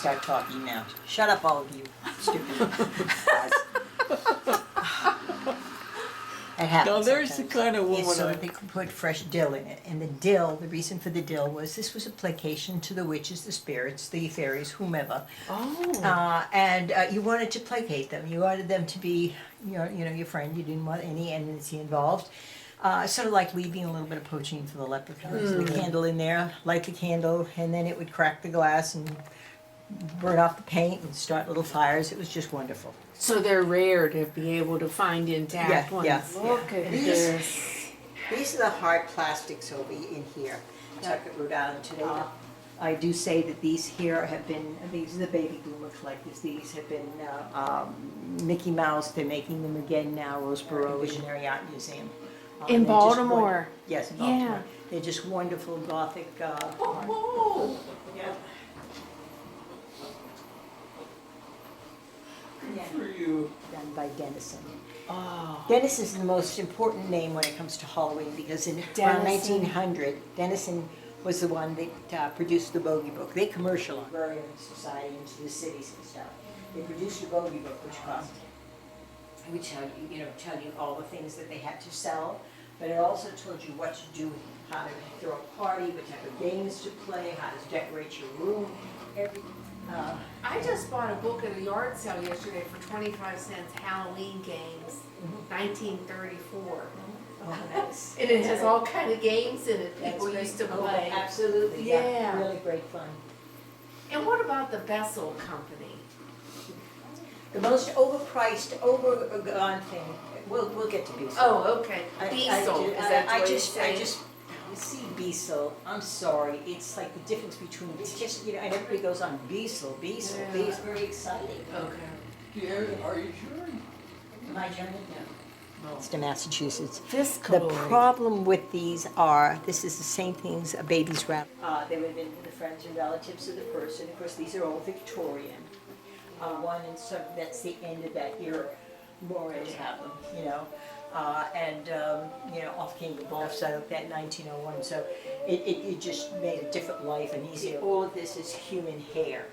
Start talking now. Shut up, all of you. Stupid guys. It happens. Now there's the sometimes. kind of woman It's so I- that they could put fresh dill in it. And the dill, the reason for the dill was this was a placation to the witches, the spirits, the fairies, whomever. Oh. And you wanted to placate them. You wanted them to be your friend. You didn't want any enmity involved. Sort of like leaving a little bit of poaching for the leprechauns. The candle in there, light the candle, and then it would crack the glass and burn off the paint and start little fires. It was just wonderful. So they're rare to be able to find intact ones. Yeah. Look at this. These are the hard plastics over in here. Tucket Rhode Island today. I do say that these here have been, these are the baby boomer collectors. These have been Mickey Mouse. They're making them again now. Roseboro Visionary Art Museum. In They're just Baltimore. Yes, in Baltimore. Yeah. They're just wonderful Gothic art. Oh. Yeah. Good for you. Done by Dennison. Oh. Dennison is the most important name when it comes to Halloween because in around Dennison. 1900, Dennison was the one that produced the Bogey Book. They commercialized Librarian Society into the cities and stuff. They produced the Bogey Book, which cost, which tell you all the things that they had to sell, but it also told you what to do, how to throw a party, what type of games to play, how to decorate your room, everything. I just bought a book at a yard sale yesterday for 25 cents, Halloween Games, 1934. Oh, nice. And it has all kind of games in it That's people great. used to Oh, play. absolutely, Yeah. really great fun. And what about the Bessel Company? The most overpriced, overgone thing, we'll get to Beazle. Oh, okay. I Diesel, do- is that I what you just, say? you see Beazle, I'm sorry, it's like the difference between, it's just, and everybody goes on Beazle, Beazle, Yeah. Beazle, very exciting. Okay. Yeah, are you sure? My turn? It's to Massachusetts. This The color. problem with these are, this is the same things a baby's wrap. They would have been the friends and relatives of the person. Of course, these are all Victorian. One, and so that's the end of that era. Moors have them, off came the Boffs out of that 1901. So it just made a different life and easier. All of this is human hair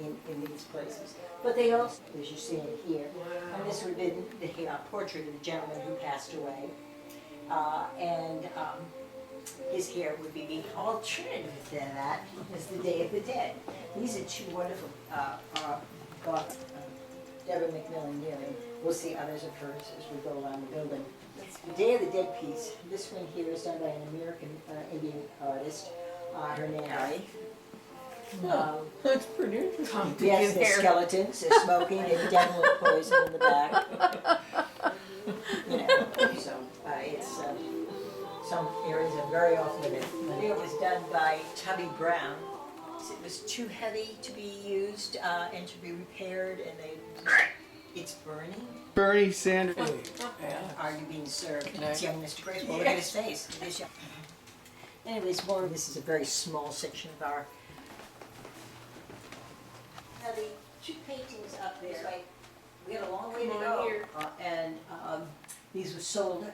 in these places. But they also, as you see in here, and this would have been the portrait of the gentleman who passed away. His hair would be the alternative to that is the Day of the Dead. These are two wonderful Deborah McMillan Deering. We'll see others of hers as we go around the building. The Day of the Dead piece, this one here is done by an American Indian artist, her name That's pretty interesting. Yes, there's skeletons, there's smoking, there's devil and poison in the back. So it's, some areas are very off limit. It was done by Tubby Brown. It was too heavy to be used and to be repaired, and it's burning. Bernie Sanders. Are you being served? Can I- It's young Mr. Grace. Well, look at his face. It is young. Anyways, more of this is a very small section of our. Now the two paintings up there, right? We had a long way to Come on go, here. and these were sold in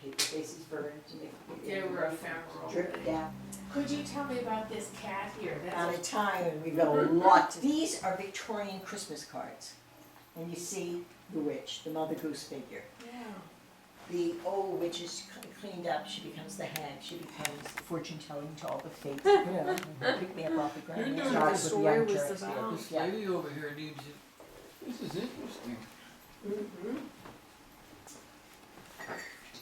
paper cases, burned, and They were ephemeral. dripped down. Could you tell me about this cat here? Out That's of time, and we've got a lot. These are Victorian Christmas cards, and you see the witch, the Mother Goose figure. yeah. The old witch is cleaned up, she becomes the hag, she becomes fortune telling to all the fates, pick me up off the ground. You're It doing starts the with story young was turks, about. This yeah. lady over here needs it. This is interesting. Mm-hmm.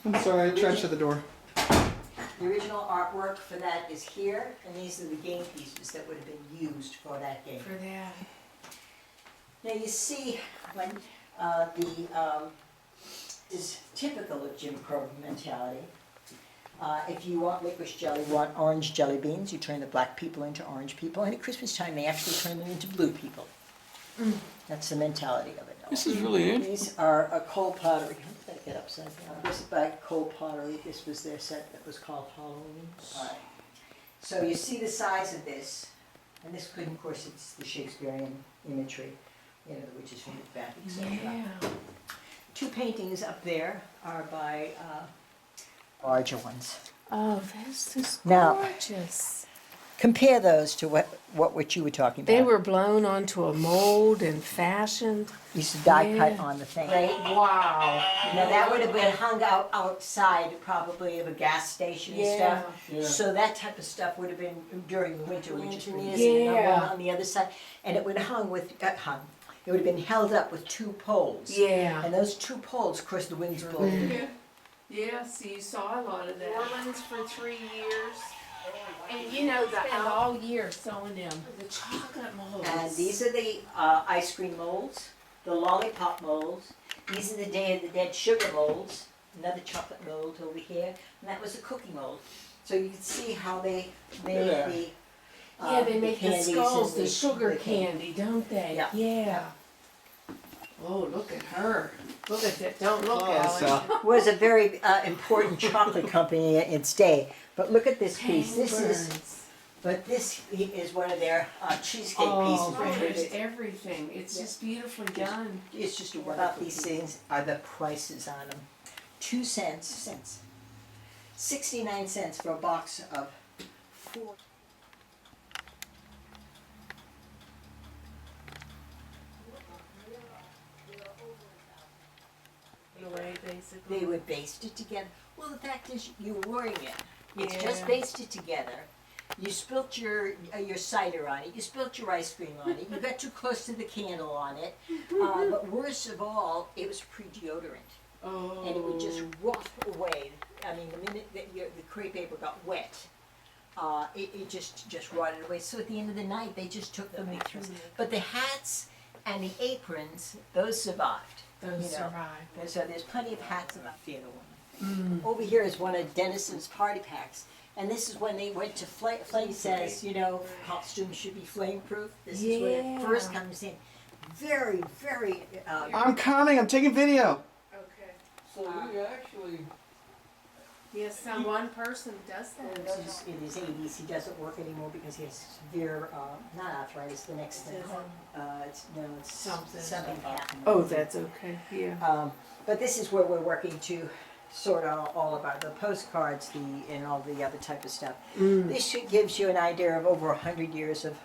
I'm sorry, I tried to shut the door. The original artwork for that is here, and these are the game pieces that would have been used for that game. For that. Now you see when is typical of Jim Crow mentality. If you want licorice jelly, you want orange jelly beans, you turn the black people into orange people, and at Christmas time they actually turn them into blue people. That's the mentality of it. This is really interesting. These are a coal pottery. How did I get upside down? This is by coal pottery. This was their set that was called Halloween. All right. So you see the size of this, and this could, of course, it's the Shakespearean imagery, the witches from the back, etc. Yeah. Two paintings up there are by larger ones. Oh, this is Now- gorgeous. Compare those to what you were talking about. They were blown onto a mold and fashioned. Used to die cut Yeah. on the thing. Wow. Now that would have been hung out outside probably of a gas station and Yeah. stuff. Yeah. So that type of stuff would have been during the winter, which is freezing. And Yeah. one on the other side, and it would have hung with It would have been held up with two poles. Yeah. And those two poles, of course, the winds blow. Yeah. Yeah, so you saw a lot of that. New Orleans for 3 years. And you know, spent all year sewing them. The chocolate molds. And these are the ice cream molds, the lollipop molds. These are the Day of the Dead sugar molds. Another chocolate mold over here, and that was a cookie mold. So you can see how they made Yeah. the Yeah, they make the candies skulls, and the sugar the candy, don't they? Yeah. Yeah. Oh, look at her. Look at that. Don't look, Close, Ellen. Was a very important chocolate company in its day. But look at this piece. This is one of their cheesecake Oh, pieces. there's everything. It's just beautifully done. It's just what about these things are the prices on them. 2 cents, 69 cents for a box of 4. Away, basically. They would baste it together. Well, the fact is, you're worrying it. It's just Yeah. basted together. You spilt your cider on it. You spilt your ice cream on it. You got too close to the candle on it. But worst of all, it was pre-deodorant. Oh. And it would just rot away. I mean, the minute that the crepe paper got wet, it just rotted away. So at the end of the night, they just took them and threw them. But the hats and the aprons, those survived. Those you know. survive. And so there's plenty of hats about theater woman. Over here is one of Denison's party packs. And this is when they went to Flame says, you know, costumes should be flame proof. This is when it first comes in. Very, very, I'm coming. I'm taking video. Okay. So you actually, Yes, some one person does that. it is in his 80s. He doesn't work anymore because he has severe, not arthritis, the next thing. It's something happened. Oh, that's okay. Yeah. But this is where we're working to sort out all of the postcards, and all the other type of stuff. This gives you an idea of over 100 years of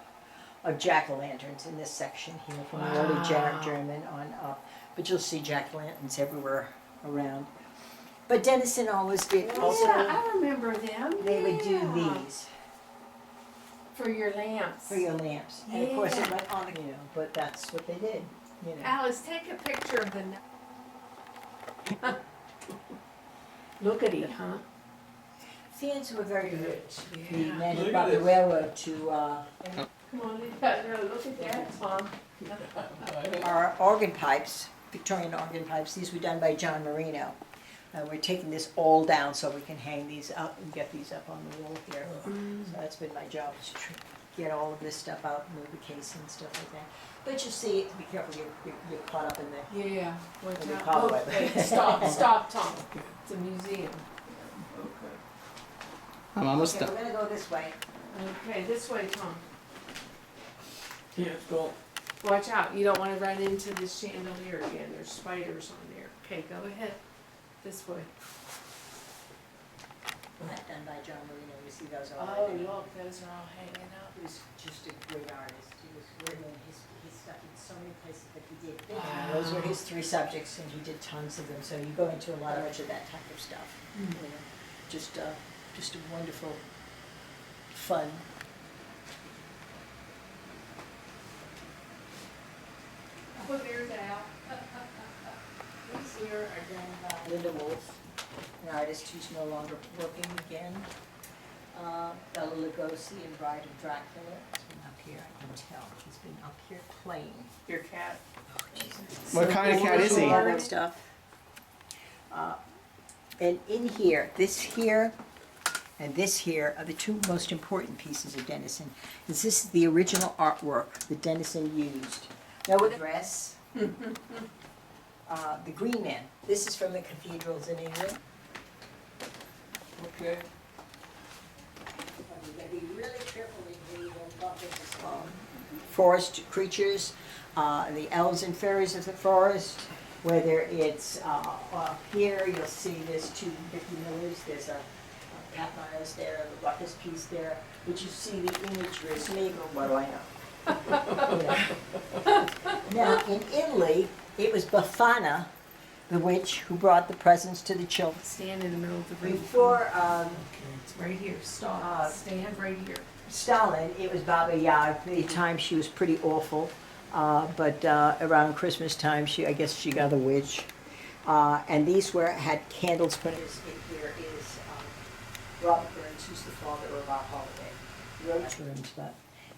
jack-o'-lanterns in this section here, from the early German on up. But you'll see jack-o'-lanterns everywhere around. But Denison always did also. Yeah, I remember them. They would do Yeah. these For your lamps. for your lamps, and of course it Yeah. went on, but that's what they did. Alice, take a picture of the. Look at it, huh? Fans were very rich. The Yeah. men who Look bought at the this. railroad to Come on, look at that, Tom. our organ pipes, Victorian organ pipes. These were done by John Marino. We're taking this all down so we can hang these up and get these up on the wall here. So that's been my job, is to get all of this stuff out, move the casing and stuff like that. But you see, be careful, you're caught up in the. Yeah. Watch What do you out. call it? Okay, stop, Tom. It's a museum. okay. I'm almost Okay, done. we're gonna go this way. Okay, this way, Tom. Yeah, it's going. Watch out, you don't wanna run into this chandelier again, there's spiders on there. Okay, go ahead, this way. That done by John Marino. You see those Oh, already. look, those are all hanging up. He was just a great artist. He was written his stuff in so many places that he did. Wow. Those were his 3 subjects, and he did tons of them. So you go into a lot of that type of stuff. You know, just a wonderful, fun. Oh, there's Al. These here are done by Linda Wolf, an artist who's no longer working again. Bela Lugosi and Bride of Dracula. He's been up here, I can tell. He's been up here playing. Your cat. What kind of cat is he? All that stuff. And in here, this here and this here are the 2 most important pieces of Denison. This is the original artwork that Denison used. Now with the dress, the Green Man. This is from the cathedrals in England. Okay. You gotta be really careful when you don't bump into some forest creatures, the elves and fairies of the forest. Whether it's here, you'll see there's 2 Vicky Millers. There's a Katmai's there, the ruckus piece there, but you see the imagery, so me, what do I know? You know. Now, in Italy, it was Befana, the witch, who brought the presents to the children. Stand in the middle of the room. Before It's right here, stop, stand right here. Stalin, it was Baba Yaga. The time she was pretty awful, but around Christmas time, I guess she got a witch. And these had candles put in. Here is Robert Burns, who's the father of our holiday. Roach rooms, but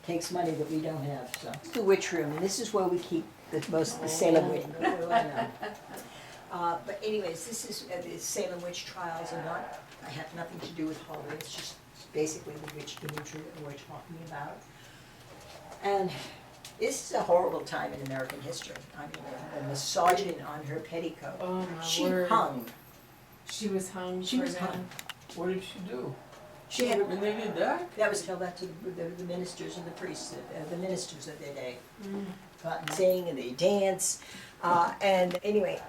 takes money that we don't have. So this is the witch room, and this is where we keep most of the Salem witch. What do I know? But anyways, this is the Salem witch trials, and I have nothing to do with horror. It's just basically the witch imagery that we're talking about. And this is a horrible time in American history. I mean, the sergeant on her petticoat. Oh my She word. hung. She was hung She for was that. hung. What did she do? She had, And they did that? that was held out to the ministers and the priests, the ministers of their day. Got and sing and they dance. And anyway,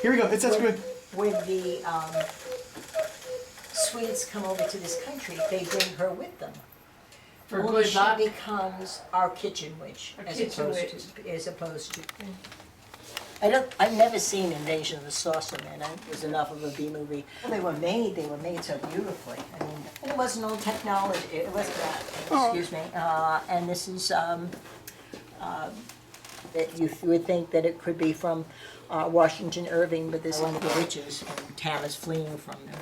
Here we go. It's that's good. when the Swedes come over to this country, they bring her with them. For Only good luck. she becomes our kitchen witch, Our as kitchen opposed witch. to, as opposed to. I've never seen Invasion of the Saucer Man. It was enough of a B movie. Well, they were made so beautifully. I mean, and it wasn't all technology. It wasn't that. Excuse me. And this is that you would think that it could be from Washington Irving, but this is one of the witches. Tam is fleeing from them.